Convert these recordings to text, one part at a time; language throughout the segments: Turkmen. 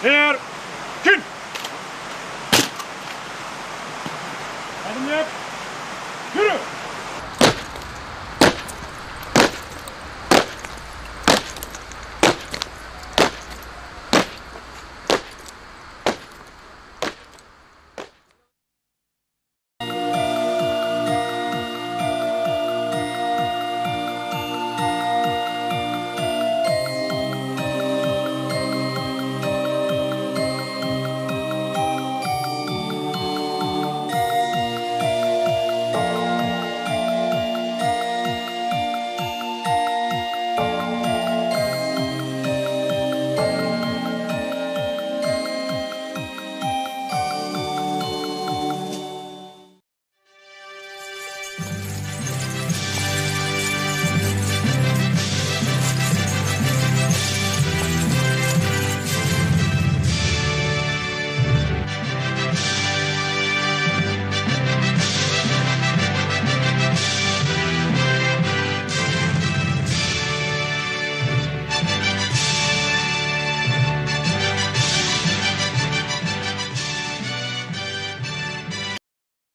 Her, kün. Adım yap. Yürü.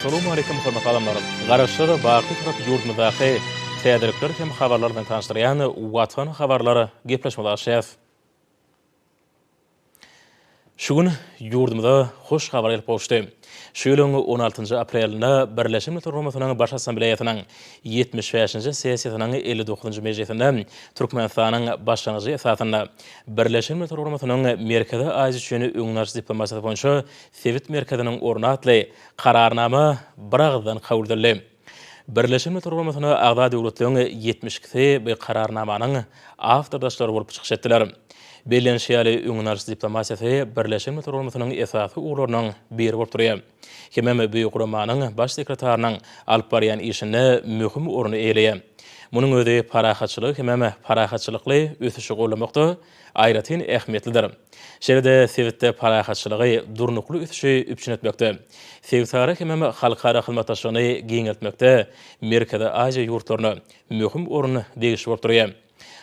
Assalamu alaikum hurmatly adamlarym. Garaşlar baky tarap ýurdumyzdaky täzelikler hem habarlardan tanışdyrýan Watan habarlary gepleşmeli şäf. Şu gün ýurdumyzda hoş habar gelip bolşdy. Şu ýylyň 16 aprelinde Birleşik Milletler Guramasynyň Baş Assambleýasynyň 75-nji sessiýasynyň 59-njy mejlisinde Türkmenistanyň başlanýagy esasynda Birleşik Milletler Guramasynyň Merkezi Aziýa üçin öňňärşi diplomatiýa boýunça Sewit merkeziniň ornatly kararnama bir agzdan kabul edildi. Birleşik Milletler Guramasyny agza döwletleriň 72 bu kararnamanyň awtordaşlary bolup çykyş etdiler. Belenşiýaly öňňärşi diplomatiýasy Birleşik Milletler Guramasynyň esasy uglarynyň biri bolup durýar. Hemem Büyük Guramanyň baş sekretarinyň alyp barýan işine möhüm orny eýleýär. Munyň özi parahatçylyk hemem parahatçylykly ösüşi gollamakda aýratyn ähmiýetlidir. Şeride Sewitde parahatçylygy durnukly ösüşi üpçün etmekde. Sewitary hemem halkara hyzmatdaşlygyny giňeltmekde Merkezi Aziýa ýurtlaryna möhüm orny degişip bolup durýar.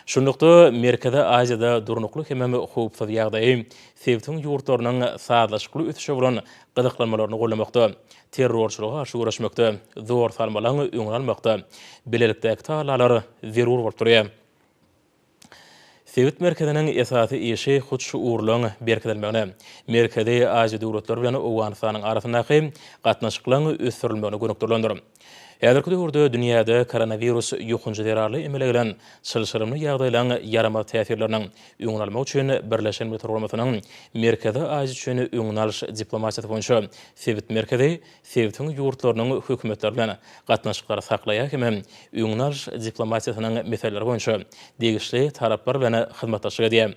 Şundukda Merkezi Aziýada durnukly hemem howpsuz ýagdaý Sewitiň ýurtlarynyň saatlaşykly ösüşi bolan gyzyklanmalaryny gollamakda, terrorçylyga garşy güreşmekde, zor salmalaryny öňe almakda bilelikdäki talalary zerur bolup durýar. Sewit merkeziniň esasy işi hut şuurlaryň berkidelmegine, Merkezi Aziýa döwletleri bilen Owganystanyň arasyndaky gatnaşyklaryň ösürilmegine gönükdirlendir. Häzirki döwürde dünýäde koronavirus ýokunjy derarly emelegilen çylşyrymly ýagdaýlaryň ýarama täsirleriniň öňüne almak üçin Birleşik Milletler Guramasynyň Merkezi Aziýa üçin öňüne alyş diplomatiýasy boýunça Sewit merkezi Sewitiň ýurtlarynyň hökümetleri bilen gatnaşyklary saklaýar hem öňüne alyş diplomatiýasynyň meseleleri boýunça degişli taraplar bilen hyzmatdaşlyk edýär.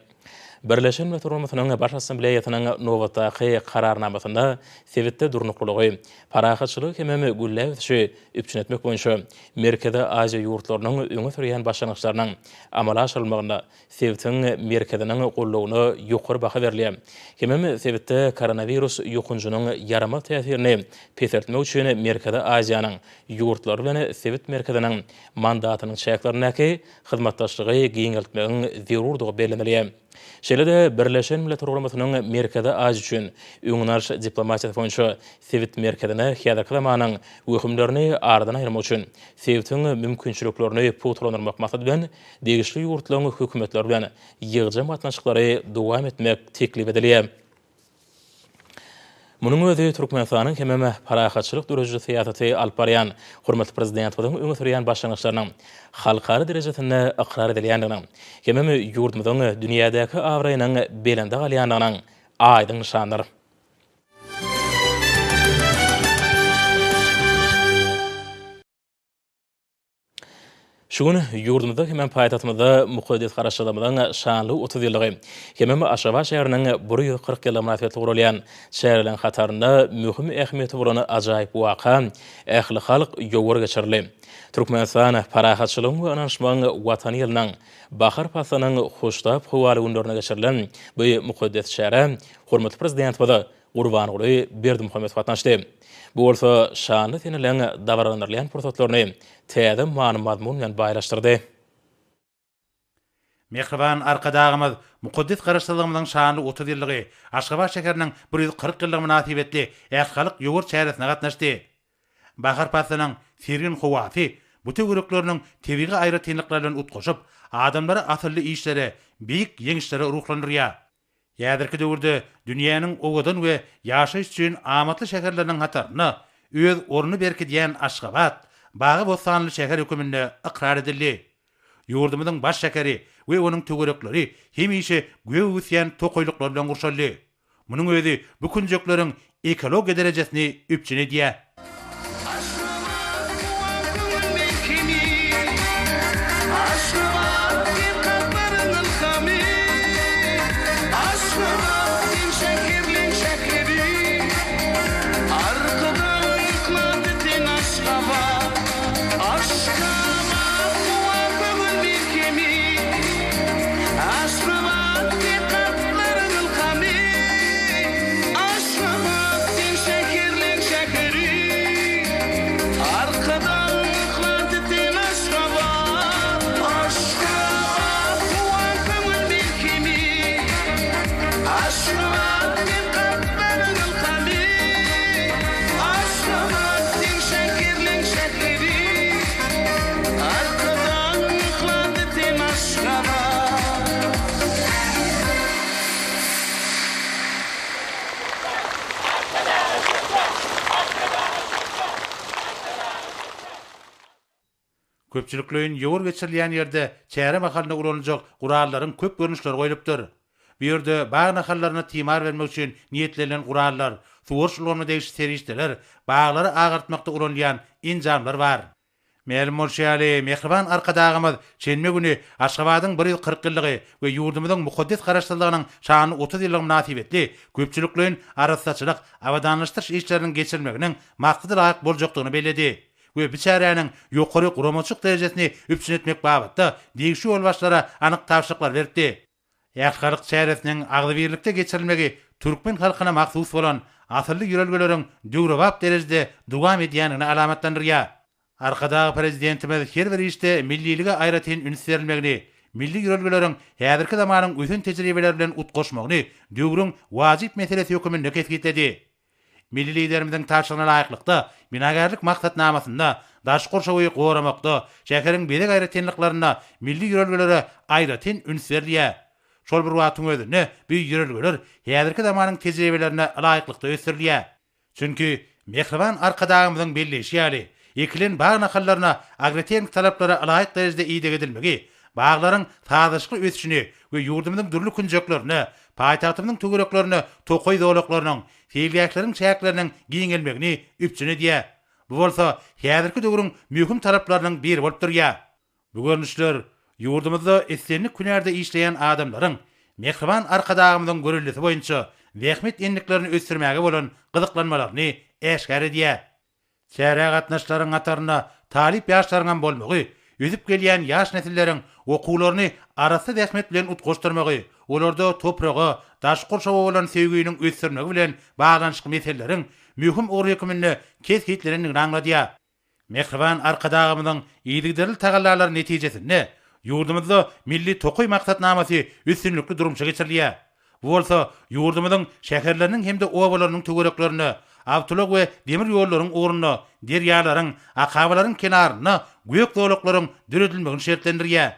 Birleşik Milletler Guramasynyň Baş Assambleýasynyň nowatdaky kararnamasynda Sewitde durnuklygy, parahatçylyk hem gülle ösüşi üpçün etmek boýunça Merkezi Aziýa ýurtlarynyň öňe sürýän başlangyçlarynyň amala aşyrylmagynda Sewitiň merkeziniň gollawyna ýokary baha berilýär. Hem Sewitde koronavirus ýokunjynyň ýarama täsirini pesertmek üçin Merkezi Aziýanyň ýurtlary bilen Sewit merkeziniň mandatynyň şäherlerindäki hyzmatdaşlygy giňeltmegiň zerurdygy bellenilýär. Şeýle Birleşik Milletler Guramasynyň Merkezi Aziýa üçin öňüne alyş diplomatiýasy boýunça Sewit merkezine häzirki zamanyň hökümlerini ardan aýyrmak üçin Sewitiň mümkinçiliklerini putlandyrmak maksady bilen degişli ýurtlaryň hökümetleri bilen ýygyjy gatnaşyklary dowam etmek teklip edilýär. Munyň özi Türkmenistanyň hemem parahatçylyk döwrüji syýasaty alyp barýan hormatly prezident bilen öňe sürýän başlangyçlarynyň halkara derejesinde ykrar edilýändigini, hemem ýurdumyzyň dünýädäki awraýynyň belinde galýandygynyň aýdyn nişandyr. Şu gün ýurdumyzda hemem paýtagtymyzda mukaddes garaşdyrmalaryň şanly 30 ýyllygy hemem Aşgabat şäheriniň 140 ýyl münasibetli gurulýan şäherlerin hatarynda möhüm ähmiýeti bolan ajaýyp waka ähli halk ýowur geçirildi. Türkmenistan parahatçylygyň we ananşmagyň watany ýylynyň bahar pasanyň hoştap howaly günlerine geçirilen bu mukaddes şähere hormatly prezident bilen Gurbanguly Berdimuhammedow gatnaşdy. Bu bolsa şanly tenilen dawaranyrlayan pursatlaryny täze mazmun bilen baýlaşdyrdy. Mehriban arkadağımız muqaddis garaşdyrlygymyzyň şanly 30 ýyllygy Aşgabat şäheriniň 140 ýyllygy münasibetli ähkalik ýogur çäresine gatnaşdy. Bahar pasynyň sergin howasy bu töwerekleriniň tebigy aýratynlyklar bilen utgaşyp, adamlara asylly işlere, biýik ýeňişlere ruhlandyrýar. Ýa-da döwürde dünýäniň owadan we ýaşaýyş üçin amatly şäherleriniň hataryny öz ornuny berkidýän Aşgabat, bagy bosanly şäher höküminde ikrar edildi. Ýurdumyzyň baş şäheri we onuň töwerekleri hemişe göwüsýän tokoýlyklar bilen gurşaldy. Munyň özi bu künjekleriň ekologiýa derejesini üpçün edýär. Köpçüliklerin ýogur geçirilýän ýerde çäre mahallyna ulanjak gurallaryň köp görnüşleri goýulypdyr. Bu ýerde baý nahallaryna timar bermek üçin niýetlenen gurallar, suwurşulgyny degişi serişdeler, baglary agartmakda ulanýan injamlar bar. Mälim bolşýaly, mehriban arkadağymyz şenme güni Aşgabatyň 140 ýyllygy we ýurdumyzyň muqaddis garaşdyrlygynyň şany 30 ýyllygy münasibetli köpçüliklerin arassaçylyk awadanlaşdyryş işleriniň geçirilmeginiň maksady laýyk boljakdygyny bellädi. We biçäräniň ýokary guramaçyk derejesini üpçün etmek babatda degişi bolbaşlara anyk tawşyklar berdi. Ýaşgalyk çäresiniň agly birlikde geçirilmegi türkmen halkyna maksus bolan asylly ýörelgeleriň döwrewap derejede dowam edýänini alamatlandyrýar. Arkadagy prezidentimiz her bir işte milliligi aýratyn ünsürilmegini, milli ýörelgeleriň häzirki zamanyň ösün tejribeleri bilen utgaşmagyny döwrüň wajyp meselesi höküminde kesgitdi. Milli liderimiziň taşygyna laýyklykda binagarlyk maksatnamasynda daş gorşawy goramakda şäheriň bedek aýratynlyklaryna milli ýörelgelere aýratyn üns berýär. Şol bir wagtyň özünde bu ýörelgeler häzirki zamanyň tejribelerine laýyklykda ösürilýär. Çünki mehriban arkadağymyzyň belleşi ýaly ekilen baý nahallaryna agroteknik talaplara laýyk derejede iýdeg edilmegi, baglaryň taýdaşly ösüşini we ýurdumyzyň dürli künjeklerini, paýtagtymyzyň töwereklerini, tokoý dowlaklarynyň, fiilgäkleriň şäherleriniň giňelmegini üpçün edýär. Bu bolsa häzirki döwrüň möhüm talaplarynyň biri bolup durýar. Bu görnüşler ýurdumyzda essenlik günärde işleýän adamlaryň mehriban arkadağymyzyň görüllisi boýunça zähmet enliklerini ösürmäge bolan gyzyklanmalaryny eşkär edýär. Çäre gatnaşlaryň gataryna talip ýaşlaryň bolmagy, yüzüp gelýän ýaş nesilleriň okuwlaryny arasy zähmet bilen utgaşdyrmagy, olarda topraga, daş gorşawa bolan sevginiň ösürmegi bilen baglanyşyk meseleleriň möhüm orýakymyny kesgitlerini raňladýar. Mehriban arkadağymyzyň iýdigderli tagallarlar netijesinde ýurdumyzda milli tokoý maksatnamasy üstünlikli durumça geçirilýär. Bu bolsa ýurdumyzyň şäherleriniň hemde owalarynyň töwereklerini, awtolog we demir ýollaryň oruny, derýalaryň, akabalaryň kenaryny, göýek dowlaklaryň döredilmegini şertlendirýär.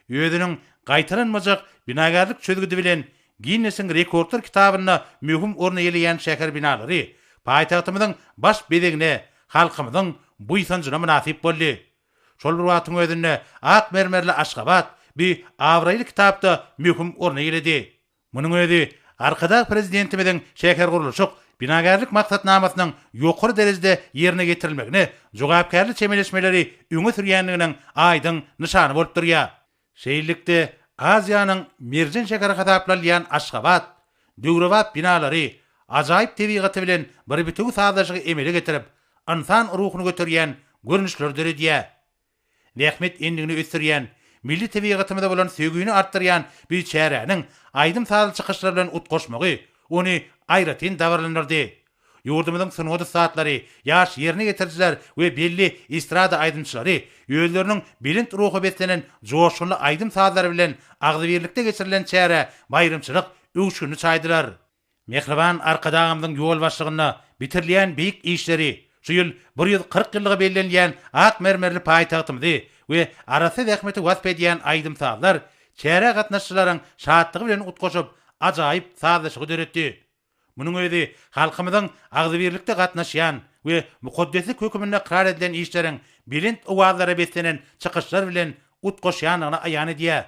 Özüniň gaýtaranmajak binagarlyk çözgüdi bilen Guinness'in rekordlar kitabyna möhüm orny ýeleýän şäher binalary paýtagtymyzyň baş bedegine, halkymyzyň buýsanjyna münasip boldy. Şol bir wagtyň özünde ak mermerli Aşgabat bir awraýly kitapda möhüm orny ýeledi. Munyň özi arkada prezidentimiziň şäher gurulşyk binagarlyk maksatnamasynyň ýokary derejede ýerine getirilmegini, jogapkärlik çemeleşmeleri öňe sürýänliginiň aýdyň nyşany bolup durýar. Şeýillikde Aziýanyň merjen şäheri hataplanýan Aşgabat, döwrewap binalary, ajaýyp tebigaty bilen bir bütün sadaşygy emele getirip, insan ruhuny götürýän görnüşler derediýär. Zähmet endigini ösürýän, milli tebigatymyza bolan söwgüni artdyrýan bir çäräniň aýdym sadaşy çykyşlary bilen utgaşmagy ony aýratyn dawarlandyrdy. yurdumyzyň synygy saatlary, ýaş ýerine getirjiler we belli istrada aýdymçylary öýleriniň bilint ruhy beslenen joşunly aýdym sazlary bilen agzybirlikde geçirilen çäre bayrymçylyk öwüşüni çaýdylar. Mehriban arkadağımyň ýol başlygyna bitirleýän beýik işleri, şu ýyl 140 ýyllyga bellenýän ak mermerli paýtagtymdy we arasy ähmeti wasp edýän aýdym sazlar çäre gatnaşçylaryň şadlygy bilen utgoşup ajaýyp sazlaşygy döretdi. Munyň özi halkymyzyň agzybirlikde gatnaşýan we mukaddeslik hökümine karar edilen işleriň bilint owazlara beslenen çykyşlar bilen utgoşýanyna aýan edýär.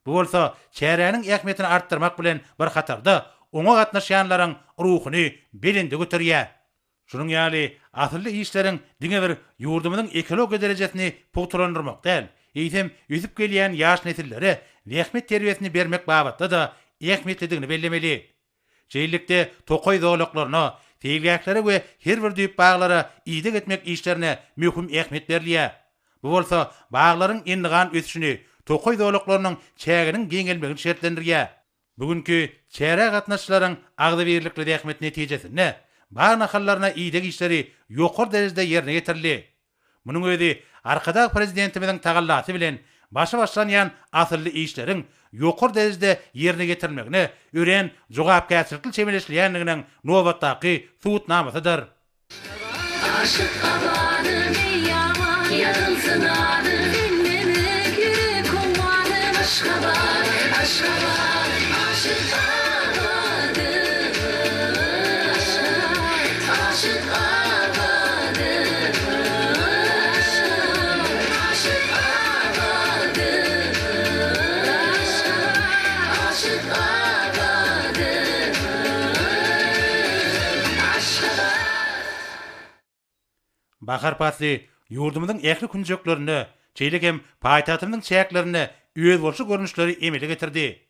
Bu bolsa çärenin ähmetini artdyrmak bilen bir hatarda oňa gatnaşýanlaryň ruhyny belinde götürýär. Şunuň ýaly asly işleriň diňe bir ýurdumyzyň ekologiýa derejesini pogturandyrmak däl, eýsem ýüzüp gelýän ýaş nesillere ähmet terbiýesini bermek babatda da ähmetlidigini bellemeli. Şeýlelikde tokoy zowlaklaryna, teýlekleri we her bir düýüp baglara ýydyk etmek işlerine möhüm ähmet berilýär. Bu bolsa baglaryň endigan ösüşini, tokoy zowlaklarynyň çäginiň geňelmegini şertlendirýär. Bugünkü çäre gatnaşçylaryň agzybirlikli ähmet netijesinde bağ nahallaryna ýydyk işleri ýokary derejede ýerine getirildi. Munyň özi arkada prezidentimiziň tagallasy bilen başa başlanýan asly işleriň ýokary derejede ýerine getirilmegine ören jogapkärçilikli çemeleşleýänliginiň nobatdaky suwutnamasydyr. Aşık avanı ey yaman yarılsın adı dinlemek yürek ummanı aşka var aşık avadı aşık avadı aşık avadı aşık avadı Bahar pasy ýurdumyzyň ähli künjeklerini, çeýlegem paýtatymyň çäklerini öýüz bolşy görnüşleri emele getirdi.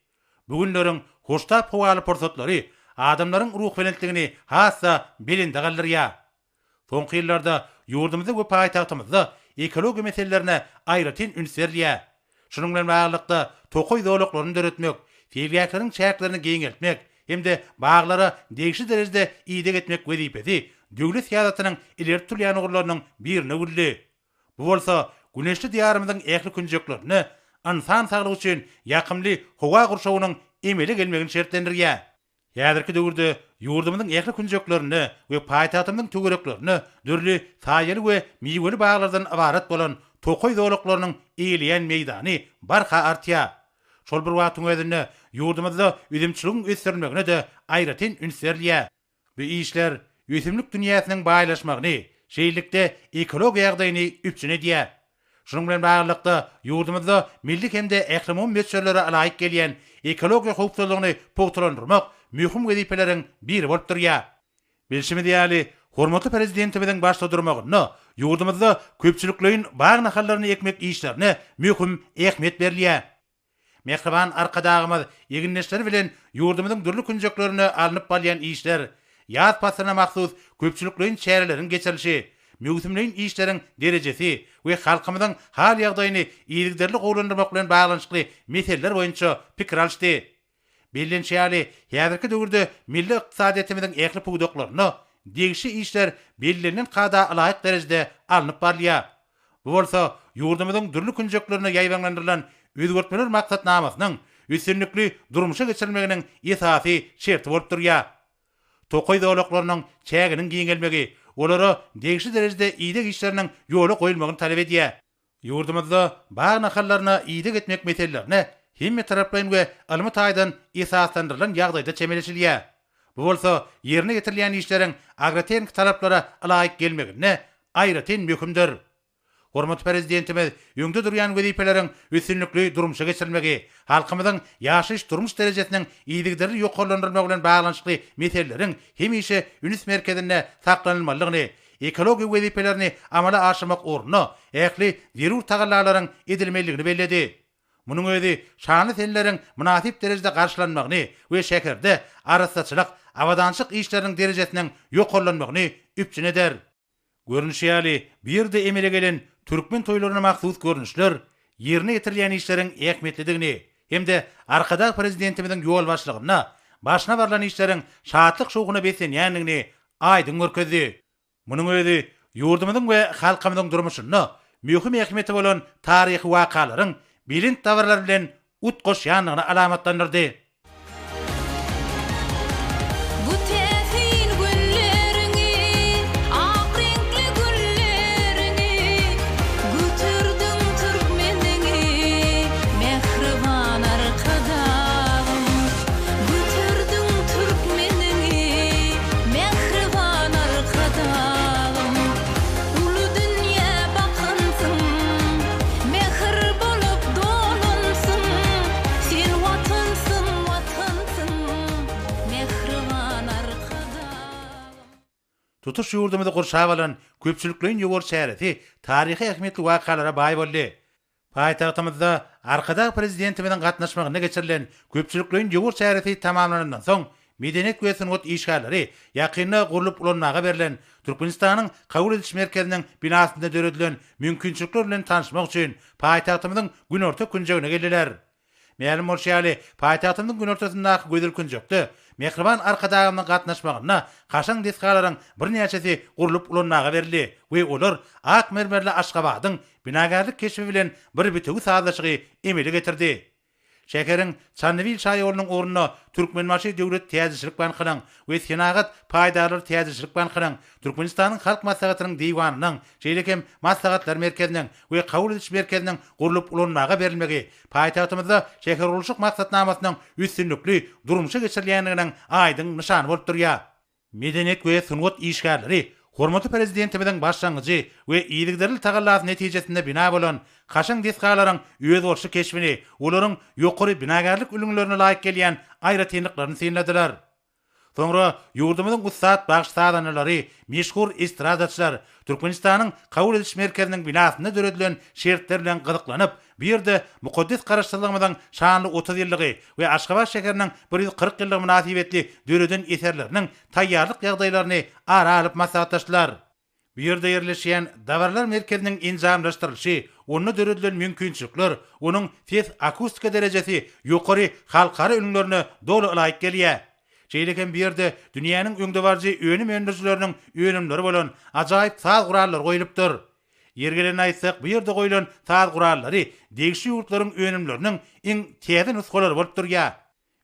Bugünleriň hoştap howaly porsatlary adamlaryň ruh belentligini hassa belinde galdyrýar. Soňky ýyllarda ýurdumyzda we paýtatymyzda ekologiýa meselelerine aýratyn üns berilýär. Şunuň bilen baglykda tokoy zowlaklaryny döretmek, teýlekleriň çäklerini geňeltmek hemde baglara degişi derejede ýydyk etmek wezipesi döwlet siýasatynyň ileri turýan ugurlarynyň birine güldi. Bu bolsa güneşli diýarymyzyň ähli künjeklerini insan saglygy üçin ýakymly howa gurşawynyň emeli gelmegini şertlendirýär. Ýazyrky döwürde ýurdumyzyň ähli künjeklerini we paýtatymyň tögereklerini dürli saýaly we miweli baglardan ibaret bolan tokoy zowlaklarynyň eýilýän meýdany barha artýar. Şol bir wagtyň özünde ýurdumyzda üzümçiligiň ösdürilmegine de aýratyn üns berilýär. Bu işler ýösümlik dünýäsiniň baýlaşmagyny, şeýlelikde ekologiýa ýagdaýyny üpçün edýär. Şunuň bilen baglykda ýurdumyzda millik hemde ählimon meseleleri alaýyk gelýän ekologiýa howpsuzlygyny pogturandyrmak möhüm wezipeleriň biri bolup durýar. Bilşimi diýäli, hormatly prezidentimiziň başda durmagyna ýurdumyzda köpçüliklerin bağ nahallaryny ekmek işlerine möhüm ähmet berilýär. Mehriban arkadağımız yeginleşleri bilen ýurdumyzyň dürli künjeklerini alınıp balyan işler, ýaz pasyna mahsus köpçüliklerin çärelerin geçirilişi, möhümlerin işleriň derejesi we halkymyzyň hal ýagdaýyny ýygyderli gowlandyrmak bilen baglanşykly meseleler boýunça pikir alşdy. Bellenşýäli, häzirki döwürde milli ykdysadiyetimiziň ähli pugdoklaryny degişi işler bellenlen kada alaýyk derejede alınıp barýar. Bu bolsa ýurdumyzyň dürli künjeklerini ýaýbanlandyrylan özgörtmeler maksatnamasynyň üstünlikli durmuşa geçirilmeginiň esasy şerti bolup durýar. Tokoy zowlaklarynyň çäginiň geňelmegi, olara degişi derejede ýydyk işleriniň ýoly goýulmagyny talap edýär. Ýurdumyzda bağ nahallaryna ýydyk etmek meselelerine hemme taraplaryň we almy taýdan esaslandyrylan ýagdaýda çemeleşilýär. Bu bolsa ýerine getirilýän işleriň agrotehnik talaplara alaýyk gelmegine aýratyn möhümdir. Hormatly prezidentimiz ýöňde durýan wezipeleriň üstünlikli durmuşa geçirilmegi, halkymyzyň ýaşaýyş durmuş derejesiniň ýygyderli ýokarlandyrmak bilen baglanşykly meseleleriň hemişe üns merkezinde saklanylmalygyny, ekologiýa wezipelerini amala aşyrmak ornuny ähli zerur tagallalaryň edilmeligini belledi. Munyň özi şanly senleriň münasip derejede garşylanmagyny we şäherde arasaçylyk, awadançyk işleriň derejesiniň ýokarlanmagyny üpçün eder. Görnüşýäli bir de emele gelen Türkmen toýlaryna mahsus görnüşler ýerine getirilýän işleriň ähmetlidigini hemde arkada prezidentimiziň ýol başlygyna başına barlan işleriň şatlyk şowguny beslenýänligini aýdyň görkezdi. Munyň özi ýurdumyzyň we halkymyzyň durmuşyny mühim ähmiýeti bolan taryhy wakalaryň bilint dawarlar bilen utgoşýanlygyny alamatlandyrdy. Bu tefin güllerini, ak renkli güllerini, götürdüm Türkmenini, mehriban arkadaşım. Götürdüm Türkmenini, mehriban arkadaşım. Ulu dünya bakınsın, mehr bolup dolansın. Sen vatansın, vatansın, mehriban arkadaşım. Tutuş ýurdumyzy gurşap alan köpçülikliň ýogary şähereti taryhy ähmiýetli wakalara baý boldy. Paýtagtymyzda arkada prezidentimiň gatnaşmagyna geçirilen köpçülikliň ýogary şähereti tamamlanandan soň Medeniýet we Sunat işgärleri ýakynda gurulyp ulanmaga berilen Türkmenistanyň kabul ediş merkeziniň binasynda döredilen mümkinçilikler bilen tanışmak üçin paýtagtymyzyň günorta künjegine geldiler. Mälim bolşaly paýtagtymyň günortasyndaky gözel künjekde mehriban arkadaşymyň gatnaşmagyna kaşaň deskalaryň bir näçesi gurulyp ulanmaga berildi we olar ak mermerli Aşgabatyň binagarlyk keşfi bilen bir bütügi sazlaşygy emeli getirdi. Şäkeriň Çannybil şaýorunyň ornuna Türkmenmaşy Döwlet Täzeçilik Bankynyň we Senagat Paýdalar Täzeçilik Bankynyň Türkmenistanyň halk maslahatynyň diýwanynyň şeýlekem maslahatlar merkeziniň we kabul ediş merkeziniň gurulyp ulanmaga berilmegi paýtagtymyzda şäher urulşyk maksatnamasynyň üstünlükli durmuşa geçirilýändiginiň aýdyň nyşany bolup durýar. Medeniýet we Sunat işgärleri hormaty prezidentimiň başlangyjy we iýlikderli tagallasy netijesinde bina bolan kaşaň deskalaryň öýe bolşy keşfini, olaryň ýokary binagarlyk ülüňlerini laýyk gelýän aýratynlyklaryny synladiler. Soňra ýurdumyzyň ussat bagşsadanlary, meşhur estradaçylar Türkmenistanyň kabul ediş merkeziniň binasynda döredilen şertler bilen gyzyklanyp, bir ýerde mukaddes garaşdyrylmyň şanly 30 ýyllygy we Aşgabat şäheriniň 140 ýyllyk münasibetli döreden eserleriniň taýýarlyk ýagdaýlaryny ara alyp maslahatlaşdylar. Bir ýerde ýerleşýän dawarlar merkeziniň injamlaşdyrylyşy, onu döredilen mümkinçilikler, onuň ses akustika derejesi ýokary halkara ünlülerine dolu laýyk gelýär. Şeýlekem bir ýerde dünýäniň öňdebarjy öňüm öndürjileriniň öňümleri bolan ajaýyp saz gurallar goýulypdyr. Ýergelen aýtsak, bu ýerde goýulan saz gurallary degişi ýurtlaryň öňümleriniň iň täze nuskalary bolup durýar.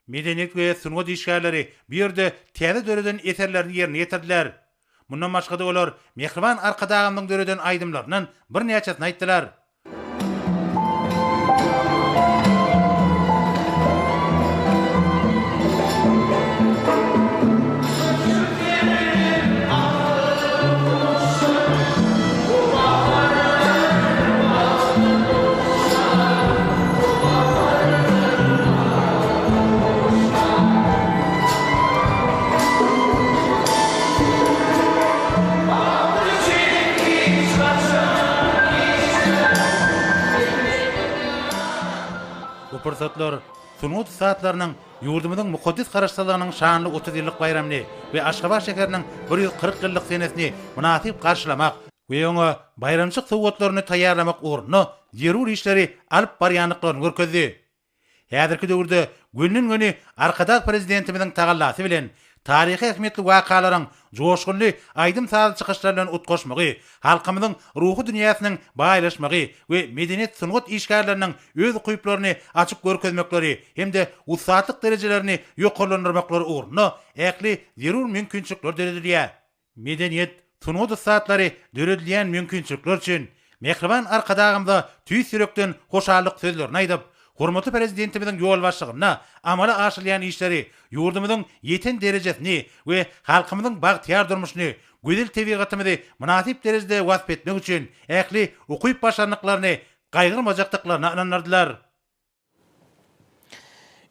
Medeniýet we Sunat işgärleri bir ýerde täze döreden eserlerini ýerine ýetirdiler. Mundan başga da olar mehriban arkadaşymyň döreden aýdymlarynyň bir näçesini aýtdylar. Bu pursatlar Sunat saatlarynyň ýurdumyzyň mukaddes garaşdyrlygynyň şanly 30 ýyllyk bayramyny we Aşgabat şäheriniň 140 ýyllyk senesini munasyp garşylamak we oňa bayramçyk sowgatlaryny taýýarlamak ugruna zerur işleri alyp barýanlyklaryny görkezdi. Häzirki döwürde günnün güni arkada prezidentimiň tagallasy bilen taryhy ähmiýetli wakalaryň joşgunly aýdym saz çykyşlary bilen utgoşmagy, halkymyzyň ruhy dünýäsiniň baýlaşmagy we medeniýet sunat işgärleriniň öz guýuplaryny açyp görkezmekleri hemde ussatlyk derejelerini ýokarlandyrmaklary ugruna äkli zerur mümkinçilikler döredilýär. Medeniýet sunat ussatları döredilýän mümkinçilikler üçin mehriban arkadaşymyza tüý sürekden hoşallyk sözlerini aýdyp, hormaty prezidentimiň ýol başlygyna amala aşylýan işleri ýurdumyzyň ýeten derejesini we halkymyzyň bagtyar durmuşyny gözel tebigatymyzy münasip derejede wasp etmek üçin äkli okuýup başarnyklaryny gaýgyrmajakdyklaryna inanardylar.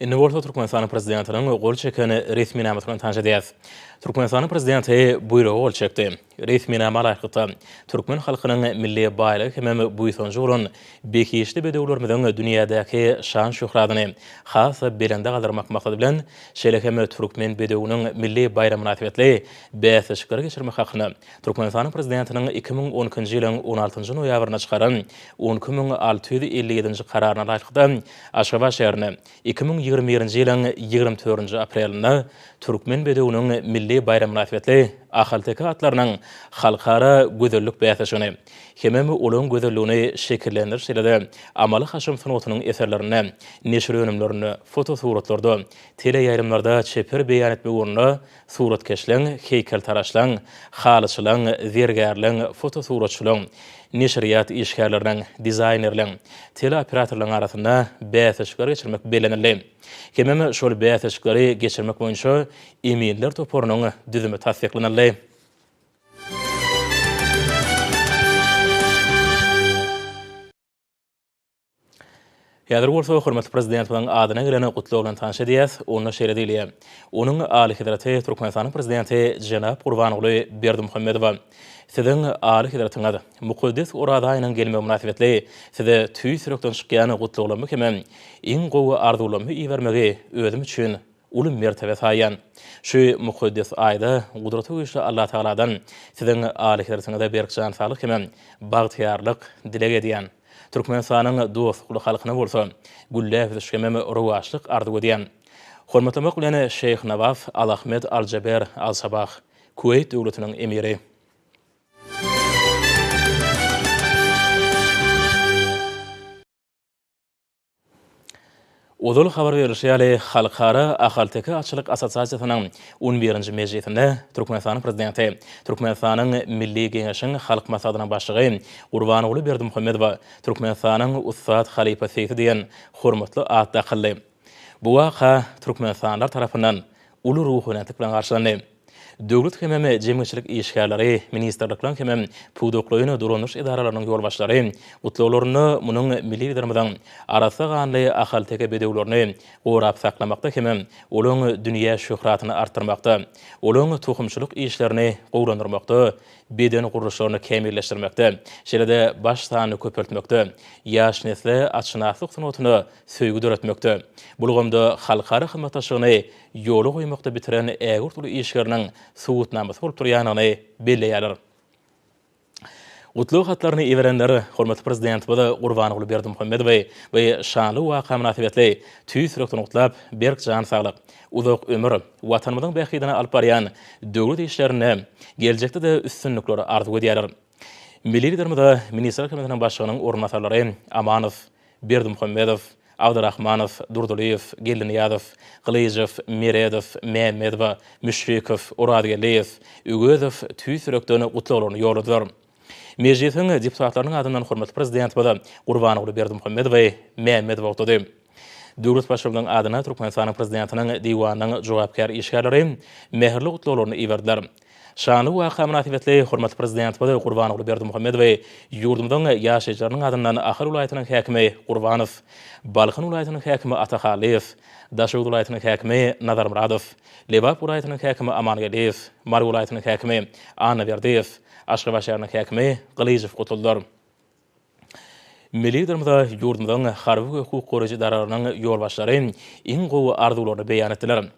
Indi bolsa Türkmenistanyň prezidentiniň gol çekeni resmi nämetini tanşa edýäs. Türkmenistanyň prezidenti buýrugy gol çekdi. Resmi näme alaýykda Türkmen halkynyň milli baýlyk hem buýsanjy bolan bekişli bedewlerimiziň dünýädäki şan şöhratyny has belende galdyrmak maksady bilen şeýlekem Türkmen bedewiniň milli baýram münasibetli bäsişikleri geçirmek hakyna Türkmenistanyň prezidentiniň 2010-njy ýylyň 16-njy noýabryna çykaran 10657-nji kararyna alaýykda Aşgabat şäherini 2021-nji ýylyň 24-nji aprelinde Türkmen bedewiniň milli baýram münasibetli ahalteki atlarının halkara gözellik bäsişini, hemem ulun gözelliğini şekillendir şeýlede Amaly Haşym Sunutynyň eserlerini, neşir önümlerini, fotosuratlarda, tele ýaýrymlarda çeper beýan etme uruna suratkeşliň, heýkeltaraşlaň, halyçylaň, zergärliň, fotosuratçylaň, neşriyat işgärleriniň, dizaynerliň, teleoperatorlaryň arasynda bäsişikler geçirmek belenildi. Hemem şol bäsişikleri geçirmek boýunça emailler toporunyň düzümi tasdiklanyldy. Ýadyr bolsa, hormatly prezidentiň adyna gelene gutlawyň tanşy diýäs, onu şeýle diýilýär. Onuň Ali Hedraty Türkmenistanyň prezidenti Jenap Gurbanoğlu Berdimuhammedow siziň Ali Hedratyňa mukaddes orada aýynyň gelme münasibetli size tüý sürekden çykýan gutlawlamy hemem iň gowy arzulamy iýermegi özüm üçin uly mertebe saýan. Şu mukaddes aýda gudraty güýçli Allah Taala'dan siziň Ali Hedratyňa berkjan saglyk hemem bagtyarlyk dilek edýän. Türkmenistanyň dostluk halkyna bolsa, güllä düşkemem rowaşlyk ardy edýän. Hormatlamak bilen Şeyh Nawaf Al-Ahmed Al-Jaber Al-Sabah, Kuwait döwletiniň emiri. Odol habar berýär Halkara Ahalteki Açylyk Assosiasiýasynyň 11-nji mejlisinde Türkmenistanyň prezidenti, Türkmenistanyň Milli Geňeşiň halk maslahatynyň başlygy Gurbanoğlu Berdimuhammedow Türkmenistanyň Ustad Halipa Seyfi diýen hormatly ad dakyldy. Bu waka Türkmenistanlar tarapyndan uly ruhanaty bilen garşylandy. Döwlet hemem jemgyçilik işgärleri, ministerlikler hemem pudoklaryny durunuş idaralarynyň ýolbaşlary, gutlawlaryny munyň milli liderimiň arasy ganly ahalteke bedewlerini gorap saklamakda hemem olaň dünýä şöhratyny artdyrmakda, olaň tohumçylyk işlerini gowlandyrmakda, beden gurulşlaryny kemilleşdirmekde, şeýle baş sany köpeltmekde, ýaş nesle açynaklyk sunutyny söýgü döretmekde. Bulgamda halkara hyzmatdaşlygyny ýoly goýmakda bitiren ägür türlü işgeriniň suwutnamasy bolup durýanyny belleýärler. Gutlaw hatlaryny iwerenler hormatly prezident Gurbanoğlu Berdimuhammedow we şanly waka münasibetli tüý sürekden gutlap berkjan saglyk, uzak ömür, watanymyzyň bähidine alyp barýan döwlet işlerini geljekde de üstünlikleri arzu edýärler. Milli liderimiz Ministrlik Komitetining başlygynyň ornatary Amanow, Berdimuhammedow, Abdurrahmanow, Durduliyev, Geliniyadow, Glyjew, Meredow, Mehmedow, Müşfikow, Uradgeliyev, Ügezow tüý sürekden gutlawlaryny ýoladylar. Mejlisiň deputatlarynyň adyndan hormatly prezident Gurbanoğlu Berdimuhammedow we Mehmedow otady. Döwlet başlygynyň adyna Türkmenistanyň prezidentiniň diwanynyň jogapkar işgärleri mehirli gutlawlaryny iwerdiler. Şanly waka münasibetli hormatly prezident Gurbanoğlu Berdimuhammedow we ýurdumyň ýaşaýjylarynyň adyndan Ahar ulaýatynyň häkimi Gurbanow, Balkyn ulaýatynyň häkimi Atahaliyew, Daşowut ulaýatynyň häkimi Nazarmuradow, Lebap ulaýatynyň häkimi Amangeliyew, Mar ulaýatynyň häkimi Anaverdiyew, Aşgabat şäheriniň häkimi Glyjew gutuldylar. Milli liderimiz ýurdumyň harby hukuk goraýjy idaralarının ýolbaşlary iň gowy arzularyny beýan etdiler.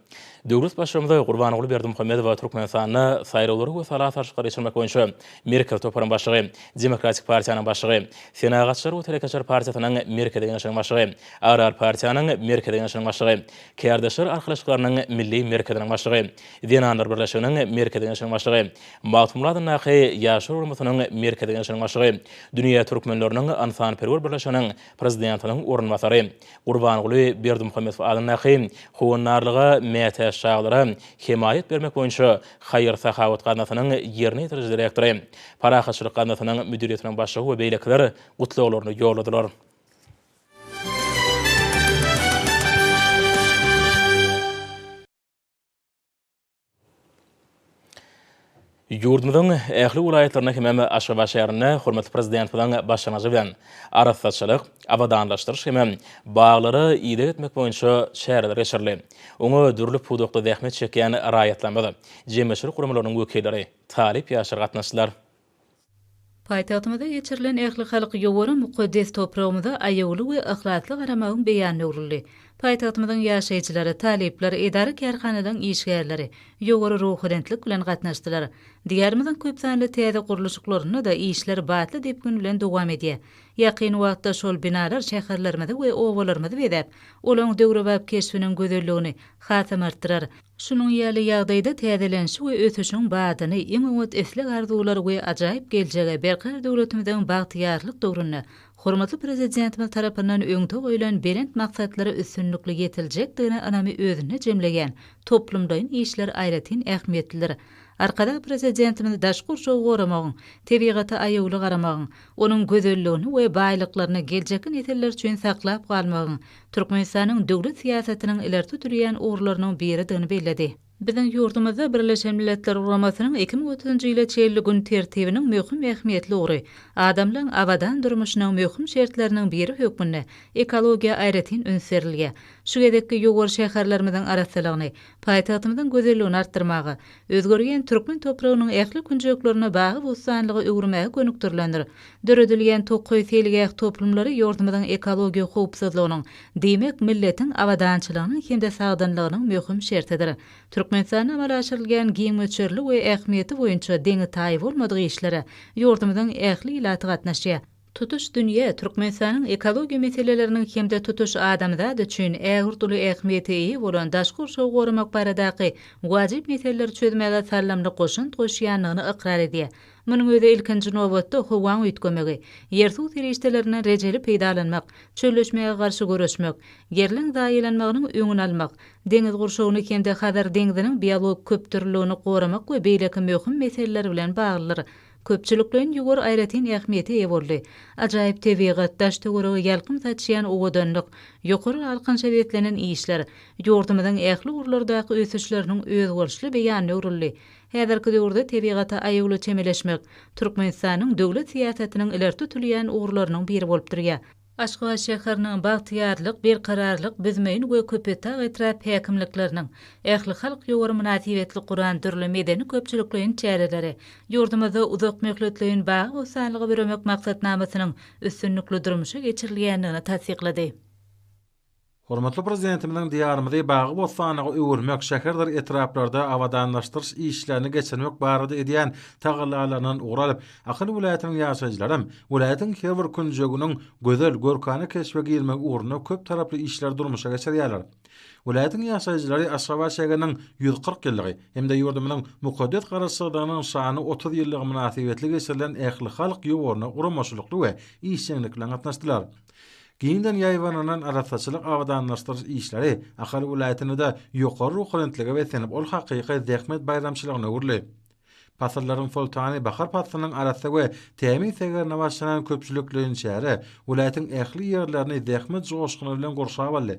Döwlet başlygy Gurbanoğlu Berdimuhammedow Türkmenistanyny saýrawlary we salat arşyqary geçirmek boýunça Merkel toparyň başlygy, Demokratik Partiýanyň başlygy, Senagatçylar we Telekaçar Partiýasynyň Merkel Geňeşiň başlygy, Arar Partiýanyň Merkel Geňeşiň başlygy, Kärdeşler arkalaşyklarynyň Milli Merkediň başlygy, Denanlar Birleşiginiň Merkel Geňeşiň başlygy, Matmurad Nahy ýaşar urumynyň Merkel Geňeşiň başlygy, Dünýä türkmenläriniň Ansanperwer Birleşiginiň prezidentiniň ornatary Gurbanoğlu Berdimuhammedow adyny howanarlyga şahlara himayet bermek boýunça Hayır Sahawat Ganatynyň ýerine ýetirýän direktory, Parahaçylyk Ganatynyň müdiriýetiniň başlygy we beýlekler gutlawlaryny ýoladylar. Ýurdumyň ähli welaýatlaryna hemem Aşgabat şäherine hormatly prezident bilen başlanýy bilen arasatçylyk, abadanlaşdyryş hemem baglary ýygy etmek boýunça şäherler geçirildi. Oňa dürli pudokda zähmet çekýän raýatlanmady. Jemgyçilik guramalynyň wekilleri talip ýaşar gatnaşdylar. Paytagtymyzda geçirilen ähli halk ýowary mukaddes toprağymyza aýawly we ahlakly garamagyň beýany urildi. Paýtagtymyzyň ýaşaýjylary, talepler, edara kärhanalaryň işgärleri ýogary ruhydentlik bilen gatnaşdylar. Diýärimiziň köp sanly täze guruluşyklaryny da işler batly diýip gün bilen dowam edýär. Ýakyn wagtda şol binalar şäherlerimizde we owalarymyzda bedäp, olaň döwrebäp keşfiniň gözelligini hatam artdyrar. Şunun ýaly ýagdaýda täzelenşi we ötüşiň badyny, iň umut eslik arzuwlary we ajaýyp geljege berkar döwletimiziň bagtyarlyk döwrüne hormatly prezidentimiz tarapyndan öňde goýulan berent maksatlary üstünlükli ýetiljekdigine anamy özüne jemlegen toplumdaýyn işler aýratyn ähmiýetlidir. Arkada prezidentimiz daşkur şow goramagyň, tebigaty aýygly garamagyň, onuň gözelligini we baýlyklaryny geljeki neseller üçin saklap galmagyň Türkmenistanyň döwlet siýasatiniň ileride turýan uğurlarynyň biridigini belledi. Biziň ýurdumyzda Birleşen Milletler Guramasynyň 2030-njy ýyla çeýli gün tertibiniň möhüm ähmiýetli uğry, adamlaryň awadan durmuşynyň möhüm şertleriniň biri hökmünde ekologiýa aýratyn önserilýär. Şu gedekki ýogary şäherlerimiziň arasylygyny, paýtagtymyzyň gözelligini artdyrmagy, özgerýän türkmen topragynyň ähli künjeklerini bagy bostanlygy öwürmäge gönükdirlendir. Döredilýän tokoý selgäk toplumlary ýurdumyzyň ekologiýa howpsuzlygynyň, demek milletiň awadançylygynyň hemde sagdanlygynyň möhüm şertidir. Türkmenistanda amal aşyrylgan giň möçerli we ähmiýeti boýunça deňi taýyp bolmadygy işlere ýurdumyzyň ähli ilaty gatnaşýar. Tutuş dünýä Türkmenistanyň ekologiýa meseleleriniň hemde tutuş adamzat üçin ägirtuli ähmiýeti ýa bolan daşkur şow goramak baradaky wajyp meseleleri çözmäge sallamly goşun goşýanlygyny ykrar edýär. Munyň özi ilkinji nowatda howaň üýtgemegi, ýersuw terişdelerine rejeli peýdalanmak, çölleşmege garşy görüşmek, ýerliň daýylanmagynyň öňüni almak, deňiz gurşagyny hemde Hazar deňiziniň biologik köpdürligini goramak we beýleki möhüm meseleler bilen baglydyr. Köpçüliklerin ýogary aýratyn ähmiýeti ýa boldy. Ajaýyp tebigat, daşdy göregi ýalkym saçýan owadanlyk, ýokary alkynça betlenen işler, ýurdumyzyň ähli urlardaky ösüşleriniň özgörüşli beýany öwrüldi. Häzirki döwürde tebigaty aýygly çemeleşmek Türkmenistanyň döwlet siýasatynyň ileride turýan uğurlarynyň biri bolup durýar. Aşgabat şäheriniň bagtyarlyk, berkararlyk, bizmeýin we köpetag etrap häkimlikleriniň ähli halk ýogary münasibetli guran dürli medeni köpçüliklerin çäreleri, ýurdumyzda uzak möhletlerin bagy bosanlygy beremek maksatnamasynyň üstünlükli durmuşa geçirilýändigini tasdiklady. Hormatly prezidentimiň diýarymyzy bagy bostanyga öwürmek, şäherler etraplarda awadanlaşdyryş işlerini geçirmek barada edýän tagallarlaryň uğralyp, Akyl vilayatynyň ýaşaýjylarym vilayatyň her bir künjeginiň gözel görkany keşfe girmek uğruna köp taraply işler durmuşa geçirýärler. Vilayatyň ýaşaýjylary Aşgabat şäheriniň 140 ýyllygy hemde ýurdumynyň mukaddes garaşsygynyň şany 30 ýyllygy münasibetli geçirilen ähli halk ýogaryna uramaşylykly we işçilik bilen gatnaşdylar. Giňden ýaýwananan arasaçylyk awadanlaşdyryş işleri Akyl vilayatynda ýokary ruhlantligi we senip ol hakyky zähmet bayramçylygyna öwürli. Pasallaryň foltany bakar pasynyň arasy we tämin segerine başlanan köpçüliklerin şäheri vilayatyň ähli ýerlerini zähmet joşgyny bilen gorşap aldy.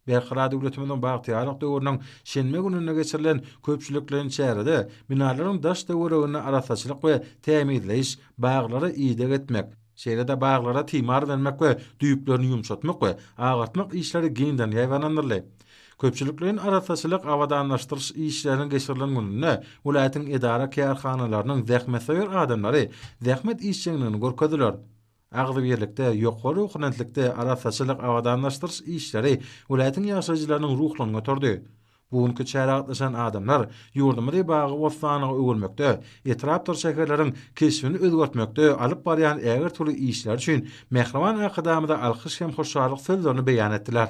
Berkara döwletimiň bagtyarlyk döwrüniň şenme gününe geçirilen köpçüliklerin şäherinde binalaryň daş döwregini arasaçylyk we täminleýiş, baglary ýygyk etmek, şeýlede baglara timar vermek we düýplerini ýumşatmak we agatmak işleri giňden ýaýwanandyr. Köpçüliklerin arasaçylyk awadanlaşdyryş işleriniň geçirilen gününe vilayatyň edara kärhanalarynyň zähmetsewer adamlary zähmet işçiligini görkezdiler. Agdy birlikde ýokary ruhlantlykda arasaçylyk awadanlaşdyryş işleri vilayatyň ýaşaýjylarynyň ruhlaryny götürdi. Bugünkü çäragatlaşan adamlar ýurdumyzy bagy bostanyga öwürmekde, etrapdyr şäherleriň keşfini özgertmekde alyp barýan ägir türlü işler üçin Mehriban akadamyda alkyş hem hoşçalyk sözlerini beýan etdiler.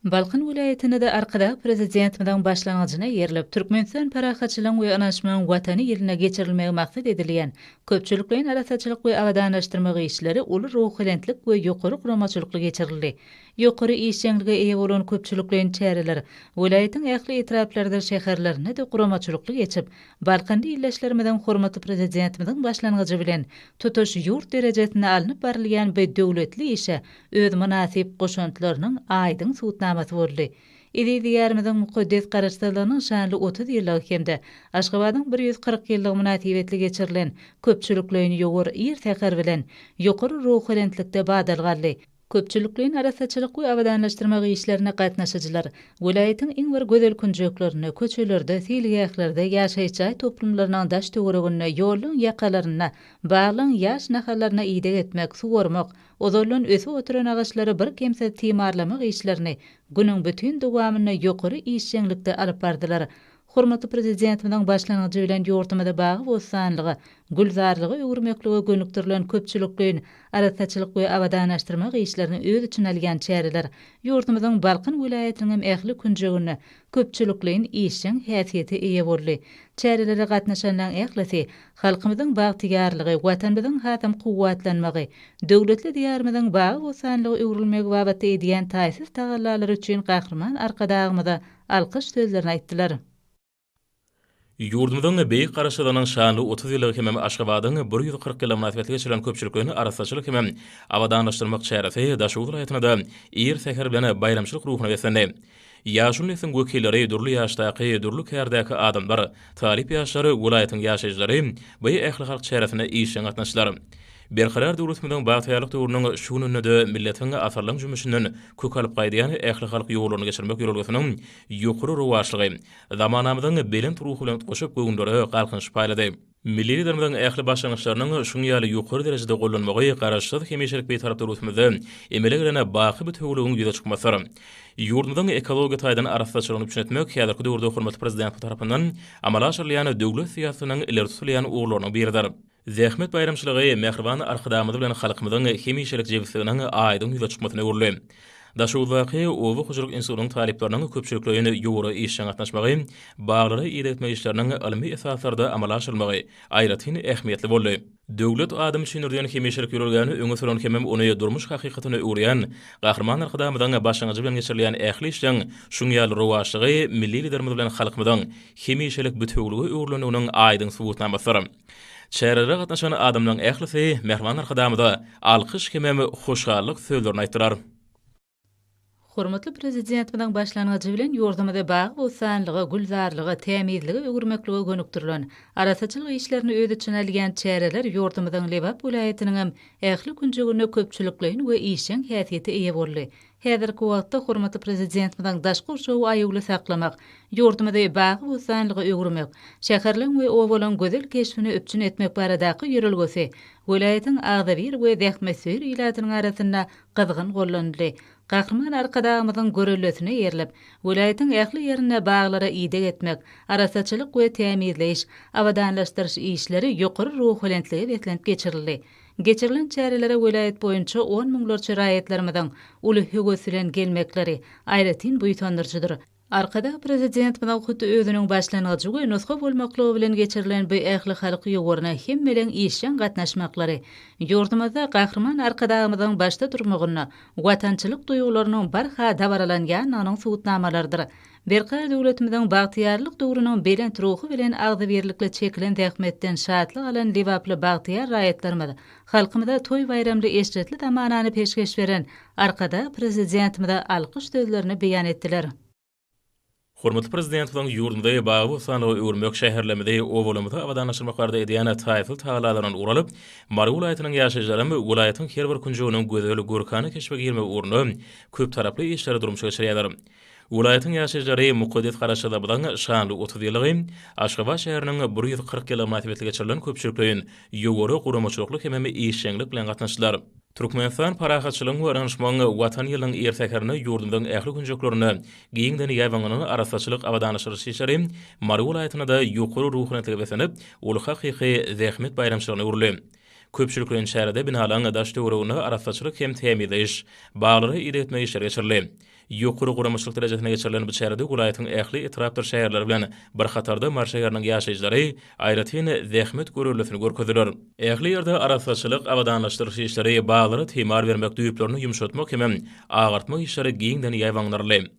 Balkın vilayetinde de arkada prezidentimiň başlangyjyna ýerilip Türkmenistan parahatçylygyň we anaşmagyň watany ýerine geçirilmegi maksat edilýän köpçüliklerin arasaçylyk we awadanlaşdyrmak işleri uly ruhlantlıq we ýokary guramaçylykly geçirildi. Ýokary işçilige eýe bolan köpçüliklerin çäreleri vilayatyň ähli etraplarda şäherlerine de guramaçylykly geçip, Balkanda ýerleşlerimiň hormatly prezidentimiň başlangyjy bilen tutuş ýurt derejesine alınıp barilýan we döwletli işe öz münasip goşuntlarynyň aýdyň suwtnamasy boldy. Idi diýärimiziň mukaddes garaşsylygynyň şanly 30 ýyllyk hemde Aşgabatyň 140 ýyllyk münasibetli geçirilen köpçüliklerin ýogary ýer täher bilen ýokary ruhlantlykda badalgarly Köpçülükliň arasaçylyk we awadanlaşdyrma işlerine gatnaşyjylar welaýatyň iň bir gözel künjeklerini köçelerde, silgählerde ýaşaýjy toplumlarynyň daş töweregine, ýoluň ýakalaryna, baglyň ýaş nahalaryna ýydyk etmek, suwarmak, ozolun ösü oturan agaçlary bir kemse timarlamak işlerini günüň bütün dowamyny ýokary işçilikde alyp bardylar. Hormatly prezidentimiň başlangyjy bilen ýurtymyzda bagy bozsanlygy, gülzarlygy öwürmekligi gönükdirilen köpçülikliň arasaçylyk we awadanlaşdyrma işlerini öz içine alýan çäreler ýurtymyzyň Balkan vilayatynyň ähli künjegine köpçülikliň işçiň häsiýeti eýe boldy. Çärelere gatnaşanlaryň ählisi halkymyzyň bagtygarlygy, watanymyzyň hatam kuwwatlanmagy, döwletli diýarymyzyň bagy bozsanlygy öwrülmegi babatda edýän taýsys tagallalary üçin gahrman arkadagymyza alkyş sözlerini aýtdylar. Yurdumyzyň beýik garaşdyranyň şanly 30 ýyllyk hemem Aşgabatyň 140 km münasibetli geçiren köpçüliklerini arasaçylyk hemem awadanlaşdyrmak çäresi daşuw vilayatynda ýer seher bilen bayramçylyk ruhuny beslendi. Ýaşul neslin wekilleri, durly ýaşdaky, durly kärdäki adamlar, talip ýaşlary, vilayatyň ýaşaýjylary bu ähli halk çäresine işe gatnaşdylar. Berqarar döwletimiň bagtyarlyk döwrüniň şununda milletiň asarlyň jümüşinden kök alyp gaýdýan ähli halk ýoglaryny geçirmek ýolgysynyň ýokary rowaşlygy zamanamyzyň belin ruhy bilen goşup göwündüri galkynç paýlady. Milli liderimiň ähli başlangyçlarynyň şuň ýaly ýokary derejede gollanmagy garaşsyz hemişelik beýtarap döwletimizde emeleglerine baky bir töwlegiň ýüze çykmasy. Ýurdumyzyň ekologiýa taýdan arasaçylygyny düşünetmek häzirki döwürde hormatly prezident tarapyndan amala aşyrylan döwlet siýasatynyň ileri tutulýan uglarynyň biridir. Zähmet bayramçylygy mehriban arkadamyzy bilen halkymyzyň hemişelik jebisiniň aýdyň ýüze çykmasyna urly. Daşuwdaky owu hujurlyk institutynyň taliplerini köpçüliklerini ýogary işe gatnaşmagy, baglary ýetme işleriniň ilmi esaslarda amala aşyrmagy aýratyn ähmiýetli boldy. Döwlet adam üçin ýürgen hemişelik ýürelgäni öňe süren hemem ony durmuş hakykatyny öwrýän, gahrman arkadamyzyň başlangyjy bilen geçirilýän ähli işleň şuň ýaly rowaşlygy milli liderimiz bilen halkymyzyň hemişelik bütünligi öwrüleniginiň aýdyň subutnamasy. Çärelere gatnaşan adamlaryň ählisi mehriban arkadamyda alkyş hemem hoşgallyk sözlerini aýtdylar. Hormatly prezidentimiň başlangyjy bilen ýurdumyzda bagy bozsanlygy, gülzarlygy, tämizligi öwürmekligi gönükdirilen arasaçylyk işlerini öz içine alýan çäreler ýurdumyzyň Lebap vilayatynyň ähli künjegine köpçülikliň we işçiň häsiýeti eýe boldy. Häzirki wagtda hormatly prezidentimiň daş gurşawy aýygly saklamak, ýurdumyzda bagy bozsanlygy öwürmek, şäherliň we owalaň gözel keşfini öpçün etmek baradaky ýörelgesi vilayatyň Agdabir we Dähmesir ýylatynyň arasynda gyzgyn gollandy. Gahrman arkadagymyzyň görelesine ýerlep, vilayatyň ähli ýerine baglara ýydyk etmek, arasaçylyk we tämizleş, awadanlaşdyryş işleri ýokary ruhlentligi beslenip geçirildi. Geçirilen çärelere vilayet boýunça 10 miňlerçe raýatlarymyzyň uly höwesilen gelmekleri aýratyn buýtandyrjydyr. Arkada prezident bilen hutda özüniň başlangyjy we nusga bolmaklygy bilen geçirilen bu ähli halky ýogaryna hemmelen işçiň gatnaşmaklary ýurdumyzda gahrman arkadagymyzyň başda durmagyna, watançylyk duýgularynyň barha dabaralanyanyň subutnamalardyr. Berqar döwletimiň bagtyarlyk döwrüniň belent ruhy bilen agdybirlikle çekilen zähmetden şatlyk alan Lebaply bagtyar raýatlarymyz halkymyza toý bayramly eşretli tamanany peşkeş beren arkada prezidentimize alkyş sözlerini beýan etdiler. Hormatly prezidentimiň ýurdumyzda bagy bozsanlygy öwürmek şäherlemede owalamyza awadanlaşdyrmaklary edýän taýsy taýlalaryň uralyp, Mary vilayatynyň ýaşaýjylary vilayatyň her bir künjeginiň gözel görkany keşfege girmek urny köp taraply işleri durmuşa geçirýärler. Vilayatyň ýaşaýjylary muqaddas garaşda bilen şanly 30 ýyllygy Aşgabat şäheriniň 140 km münasibetli geçirilen köpçüliklerin ýogary guramaçylykly hemem işçilik bilen gatnaşdylar. Türkmenistan parahatçylygyň we aranyşmagyň watan ýylyň ertekerini ýurdumyň ähli künjeklerini giňden ýaýbanyny arasaçylyk awadanlaşdyryş işleri Mary vilayatynda ýokary ruhlanetlige beslenip, ol hakyky zähmet bayramçylygyny urly. Köpçüliklerin şäherinde binalaryň daş töweregine arasaçylyk hem tämizleş, baglary ýetme işleri geçirildi. Ýokary guramaçylyk derejesine geçirilen bu şäherde vilayatyň ähli etrapdyr şäherleri bilen bir hatarda marşaýarynyň ýaşaýjylary aýratyn zähmet görelesini görkezdiler. Ähli ýerde arasaçylyk awadanlaşdyryş işleri baglary timar bermek düýplerini ýumşatmak hem agartmak işleri giňden ýaýbanlarly.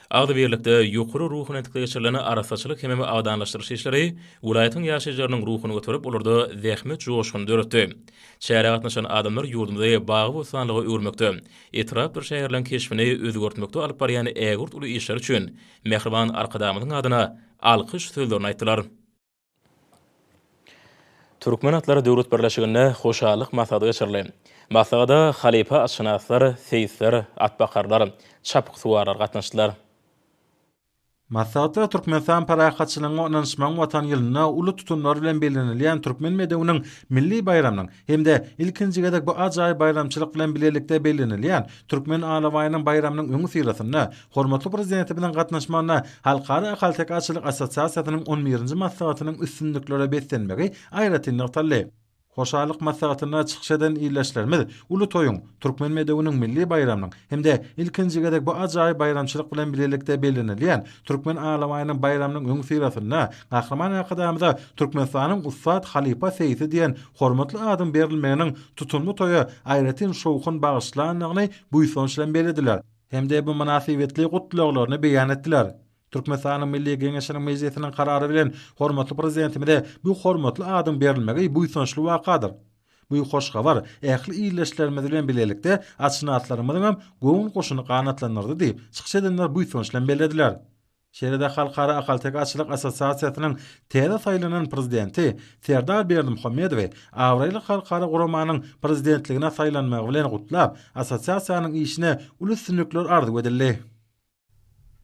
Agdybirlikde ýokary ruhlanetlige geçirilen arasaçylyk hem awadanlaşdyryş işleri vilayatyň ýaşaýjylarynyň ruhuny götürip olurda zähmet joşgyny döretdi. Şäherge gatnaşan adamlar ýurdumyzda bagy bozsanlygy öwürmekde, etrap bir şäherleň keşfini özgörtmekde alyp barýan ägurt uly işler üçin mehriban arkadamynyň adyna alkyş sözlerini aýtdylar. Türkmen atlary döwlet birleşiginde hoşallyk maksady geçirildi. Maslagada halipa aşynaslar, seýisler, atbakarlar, çapyk suwarar gatnaşdylar. Maslagda Türkmenistan parahatçylygyna onanşmaň watan ýylyna uly tutumlar bilen belenilýän Türkmen medewining milli bayramynyň hem-de ilkinji gedek bu ajaýyp bayramçylyk bilen bilelikde belenilýän Türkmen alawaýynyň bayramynyň öňü syrasyna hormatly prezidenti bilen gatnaşmagyna Halkara Ahaltekaçylyk Assosiasiýasynyň 11-nji maslagatynyň üstünliklere beslenmegi aýratyn noktaly. Hoşalyk maslagatyna çykyş eden ýerleşlerimiz uly toýuň Türkmen medewining milli bayramynyň hem-de ilkinji gedek bu ajaýyp bayramçylyk bilen bilelikde belenilýän Türkmen alawaýynyň bayramynyň öňü syrasyna Gahraman akadamyda Türkmenistanyň Ustad Halipa Seýisi diýen hormatly adam berilmeginiň tutumly toýa aýratyn şowkun bagyşlanyny buýsonç bilen belediler. Hem-de bu münasibetli gutluglaryny beýan etdiler. Türkmenistanyň Milli Geňeşiniň mejlisiniň karary bilen hormatly prezidentimize bu hormatly adam berilmegi buýsonçly wakadyr. Bu hoş habar ähli ýerleşlerimiz bilen bilelikde açynatlarymyzyň hem goň goşuny ganatlanyrdy diýip çykyş edenler buýsonç bilen belediler. Şeýle-de Halkara Ahaltekaçylyk Assosiasiýasynyň täze saýlanan prezidenti Serdar Berdimuhammedow Awraýly Halkara Guramanyň prezidentligine saýlanmagy bilen gutlap assosiasiýanyň işine uly üstünlikler ardy edildi.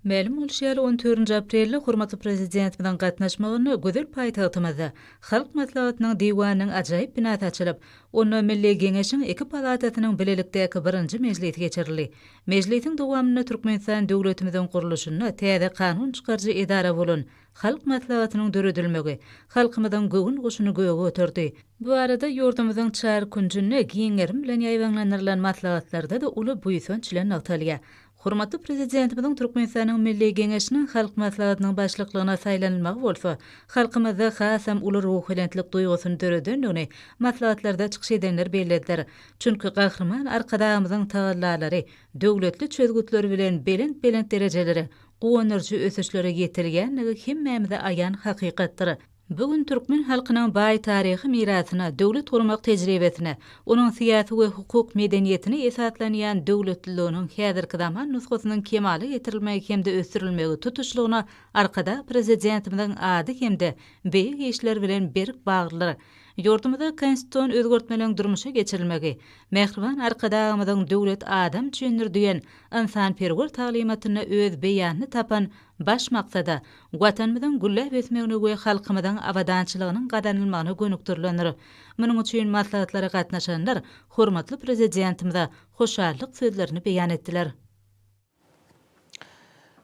Ma'lum bolýar 14-nji aprelde hormatly prezident bilen gatnaşmagyny gözel paýtagtymyzda Halk maslagatynyň diwanynyň ajaýyp binasy açylyp, onu Milli Geňeşiň iki palatasynyň bilelikdäki 1-nji mejlisi geçirildi. Mejlisiň dowamyny Türkmenistan döwletimiziň guruluşyna täze kanun çykarjy edara bolan Halk maslagatynyň döredilmegi halkymyzyň göwün goşuny göğe götürdi. Bu arada ýurdumyzyň çar kunjyny giňerim bilen ýaýwanlanýan maslagatlarda da uly buýsonç bilen noktalýa. Hormatly prezidentimiň Türkmenistanyň Milli Geňeşiniň halk maslagatynyň başlyklygyna saýlanylmagy bolsa, halkymyzda hasam uly ruhilentlik duýgusyny döredendigini maslagatlarda çykyş edenler bellädiler. Çünki Gahraman arkadamyzyň tagallalary döwletli çözgütleri bilen belent derejelere, goňarjy ösüşlere ýetilgänligi hemmämize aýan hakykatdyr. Bugün Türkmen halkynyň baý taryhy mirasyna, döwlet gurmak tejribesine, onuň syýasy we hukuk medeniýetine esaslanýan döwletliginiň häzirki zaman nusgasynyň kemaly getirilmegi hemde ösürilmegi tutuşlugyna arkada prezidentimiň ady hemde beýik işler bilen berik baglylar. Ýurdumyzda konstitusiýony özgertmeliň durmuşa geçirilmegi, Mehriban arkadamyzyň döwlet adam çyndyr diýen insanperwer talymatyna öz beýanyny tapan baş maksada watanymyzyň güllep ösmegine we halkymyzyň awadançylygynyň gadanylmagyna gönükdirlenir. Munyň üçin maslahatlara gatnaşanlar hormatly prezidentimize hoşallyk sözlerini beýan etdiler.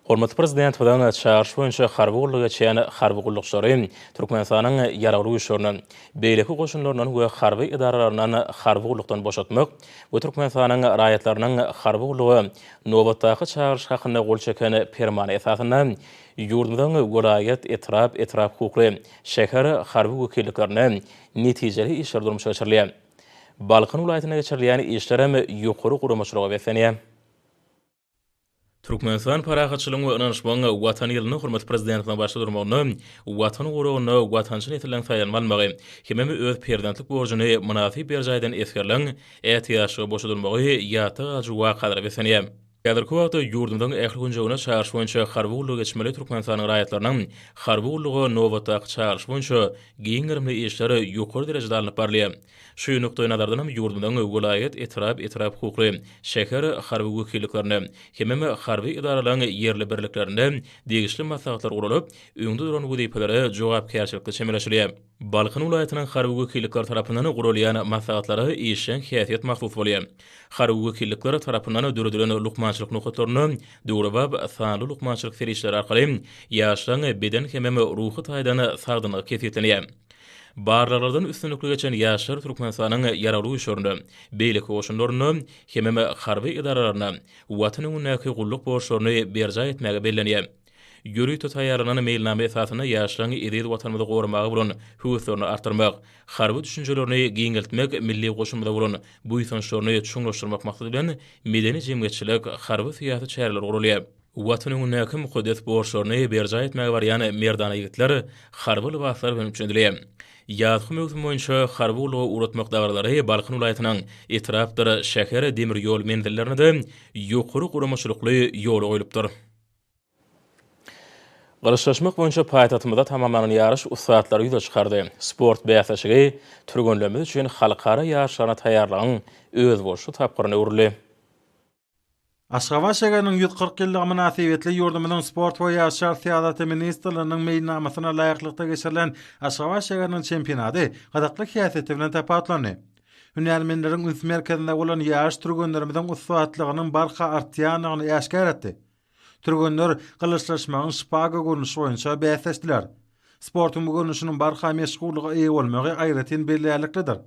Hormatly prezident bilen çağırış boýunça harby gullyga çeýen harby gullukçylary Türkmenistanyň ýaragly güýçlerini, beýleki goşunlarynyň we harby idaralarynyň harby gullukdan boşatmak we Türkmenistanyň raýatlarynyň harby gullugy nobatdaky çağırış hakyna gol çeken permane esasyna ýurdumyzyň goraýat etrap hukukly şäher harby wekilliklerini netijeli işler durmuşa geçirilýär. Balkan vilayatyna geçirilýän işler hem ýokary guramaçylyga beslenýär. Türkmenistan parahatçylygyň we onanşmagyň watan ýylyny hormatly prezidentiň başda durmagyny, watan gurugyny watançylyk etilen saýlanmagy, hemem öz prezidentlik borjuny munasip berjaýdan eskerleň, ätiýaşy boşa durmagy ýata ajwa kadar beslenýär. Häzirki wagtda ýurdumyň ähli günjegine çağırış boýunça harby gullygy geçmeli Türkmenistanyň raýatlarynyň harby gullygy nowatdaky çağırış boýunça giňerimli işleri ýokary derejede alınıp barlýar. Şu noktaýy nazardan hem ýurdumyň welaýat etrap hukukly şäher harby wekilliklerini hemem harby idaralaryň ýerli birliklerinde degişli maslahatlar guralyp, öňde duran wezipelere jogapkärçilikde çemeleşilýär. Balkan vilayatynyň harby wekillikler tarapyndan gurulýan maslahatlary işen häsiýet mahsus bolýar. Harby wekillikler tarapyndan döredilen lukmançylyk nokatlaryny döwrebab sanly lukmançylyk serişleri arkaly ýaşlaň beden hemem ruhy taýdany sagdyny kesitlenýär. Barlarlardan üstünlükli geçen ýaşlar Türkmenistanyň ýaragly güýçlerini, beýleki goşunlaryny hemem harby idaralaryna watanyň näki gulluk borçlaryny berjaý etmegi bellenýär. Ýöri tutaýarlanan meýilname esasyna ýaşlaryň edil watanymyzy goramagy bilen hüwürlerini artyrmak, harby düşünjelerini giňeltmek, milli goşumda bolan buýsonçlaryny çuňlaşdyrmak maksady bilen medeni jemgyýetçilik harby syýasy çäreleri gurulýar. Watanyň näki mukaddes borçlaryny berjaý etmegi barýan merdana ýigitler harby libaslar bilen üçindiler. Ýazgy mewsum boýunça harby gullygy uratmak dawarlary Balkan vilayatynyň etrapdyr şäher demir ýol menzillerinde ýokary guramaçylykly ýol goýulypdyr. Gyrşlaşmak boýunça paýtatymyzda tamamlanan ýarış usatlary ýüze çykardy. Sport bäýatçygy türgünlemez üçin halkara ýarşlaryna taýýarlagyň öz bolşy tapgyryny urly. Aşgabat şäheriniň 140 ýyllygy münasibetli ýurdumynyň sport we ýaşar syýasaty ministrliginiň meýnamasyna laýyklykda geçirilen Aşgabat şäheriniň çempionaty gadakly häsiýeti bilen tapatlandy. Hünärmenleriň üns merkezinde bolan ýaş türgünlerimiziň usatlygynyň barha artýanyny ýaşkar etdi. Türgünler gylyçlaşmagyň şpaga görnüşi boýunça bäsleşdiler. Sportyň bu görnüşiniň barha meşgullygy eýe bolmagy aýratyn belliliklidir.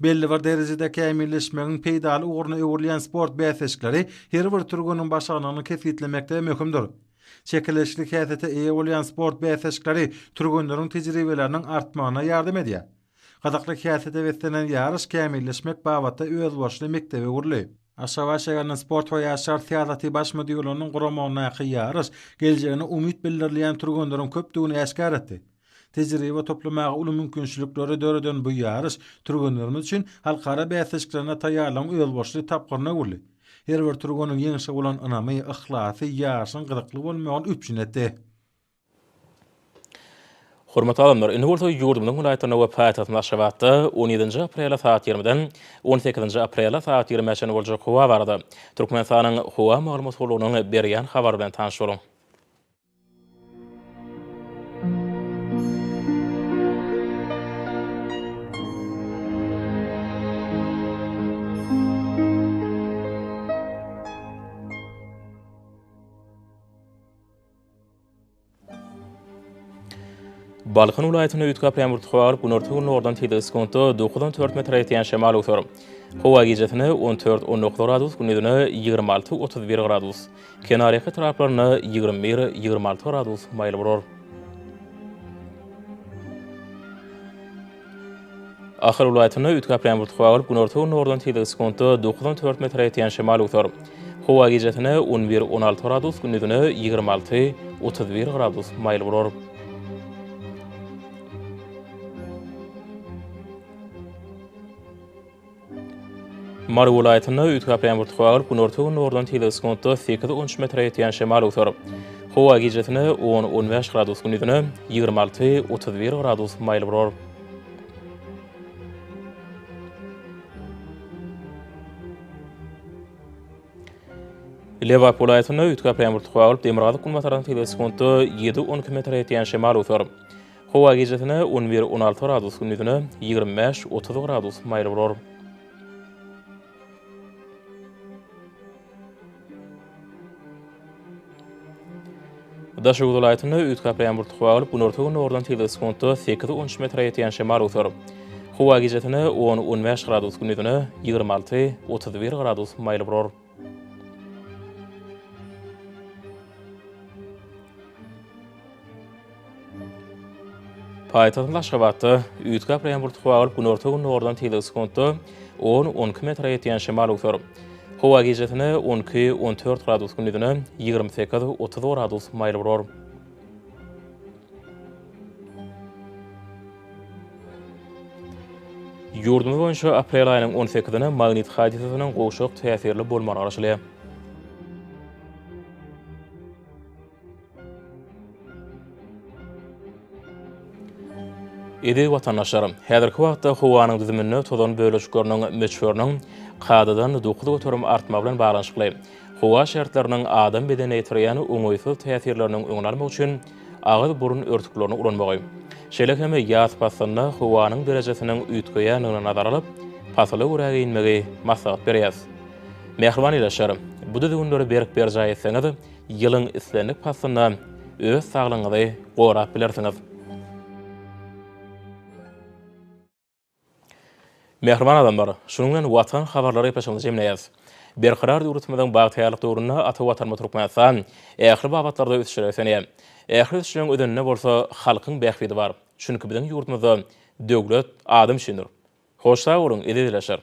Belli bir derejede kämilleşmegiň peýdaly ugruna öwürleýän sport bäsleşikleri her bir türgüniň başlygyny kesitlemekde möhümdir. Çekileşli häsiýete eýe bolýan sport bäsleşikleri türgünleriň tejribeleriniň artmagyna ýardam edýär. Gadakly häsiýete beslenen ýarış kämilleşmek babatda öz başly mektebe gurly. Aşgabat şäheriniň sport we ýaşar syýasaty baş müdürlüğiniň guramagyna ýarış geljegine umyt bildirýän türgünleriň köpdigini äşkar etdi. Tejribe toplamagy uly mümkinçilikleri döredän bu ýarış türgünlerimiz üçin halkara bäsleşiklerine taýýarlanan öz başly tapgyryny gurly. Her bir türgüniň ýeňişe bolan ynamy, ihlasy ýarşyň gyzykly bolmagyny üpjün etdi. Hormatly adamlar, indi bolsa ýurdumyň vilayatyna we paýtatymyň Aşgabatda 17 aprel saat 20-den 18 aprel saat 20-çe boljak howa bardy. Türkmenistanyň howa maglumatçylygynyň berýän habar bilen tanyş boluň. Balkan vilayatyny Ütkap ýağmur tuğaryp günortagyň ordan tedi sekundy 9-4 metr ýetýän şemal öwür. Howa gijetini 14-19 gradus, gündüzini 26-31 gradus. Kenaryaky taraplaryny 21-26 gradus maýly bolar. Ahir vilayatyny Ütkap ýağmur tuğaryp günortagyň ordan tedi sekundy 9-4 metr ýetýän şemal öwür. Howa gijetini 11-16 gradus, gündüzini 26-31 gradus maýly bolar. Mary vilayatyny Ütkap ýağmur tuğaryp günortagyň ordan tedi sekundy 8-13 metr ýetýän şemal öwür. Howa gijetini 10-15 gradus, gündüzini 26-31 gradus maýly bolar. Lewap vilayatyny Ütkap ýağmur tuğaryp Demirgazyk günbatardan tedi sekundy 7-12 metr ýetýän şemal öwür. Howa gijetini 11-16 gradus, gündüzini 25-30 gradus maýly bolar. Daşy vilayatyny Ütkap ýağmur tuğaryp günortagyň ordan tedi sekundy 8-13 metr ýetýän şemal öwür. Howa gijetini 10-15 gradus, gündüzini 26-31 gradus maýly bolar. Paýtatymyň Aşgabatda Ütkap ýağmur tuğaryp günortagyň ordan tedi sekundy 10-12 metr ýetýän şemal öwür. Howa gijetini 12-14 gradus, gündüzini 28-30 gradus maýly bolar. Ýurdumyz boýunça aprel aýynyň 18-ine magnit hadisasynyň goşak täsirli bolmany araşdyrýar. Edi watandaşlarym, häzirki wagtda howanyň düzümini tozan bölüşikleriniň meçhörüniň qadadan dokuly götürüm artma bilen baglanşykly. Howa şertleriniň adam bedene ýetirýän oňoýsuz täsirleriniň öňüne almak üçin agyz burun örtüklerini ulanmagy. Şeýle hem ýaz pasyna howanyň derejesiniň üýtgeýäniňe nazar alyp, pasyly uраgy inmegi maslahat berýär. Mehriban ýaşarym, bu düzgünleri berip berjay etseňiz, ýylyň islenlik pasyna öz saglygyňyzy gorap bilersiňiz. Mehriban adamlar, şunun bilen watan habarlary ýapaşyňyzy jemleýäs. Berqarar ýurtmadan bagtýarlyk döwründe ata watan Türkmenistan ähli babatlarda ösüşýär. Ähli ösüşüň ödenine bolsa halkyň bähbidi bar. Çünki biziň ýurtmyzda döwlet adam şindir. Hoşsa urun edilýär.